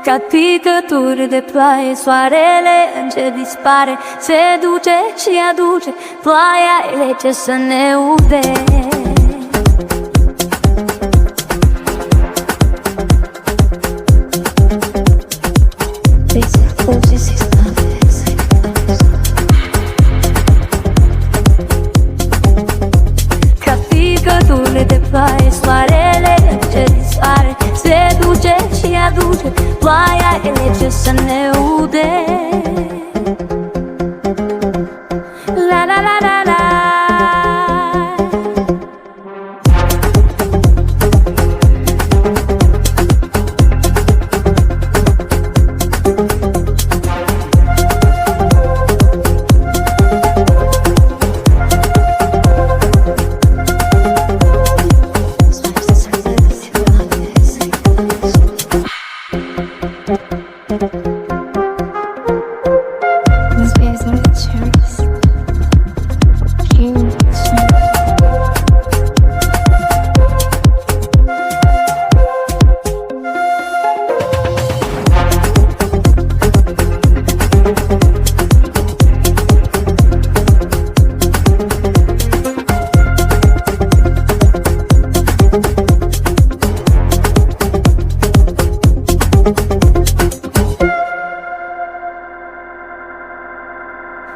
Ca picături de ploaie, soarele încet dispare, se duce și aduce ploaia rece să ne ude. Ca picături de ploaie, soarele încet dispare, se duce și aduce ploaia rece să ne ude. La la la la la.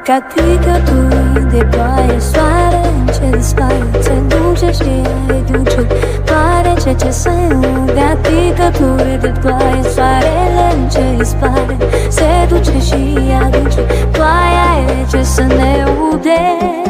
Ca picături de ploaie, soare încet dispare, se duce și aduce ploaia rece să ne ude. Ca picături de ploaie, soarele încet dispare, se duce și aduce ploaia rece să ne ude.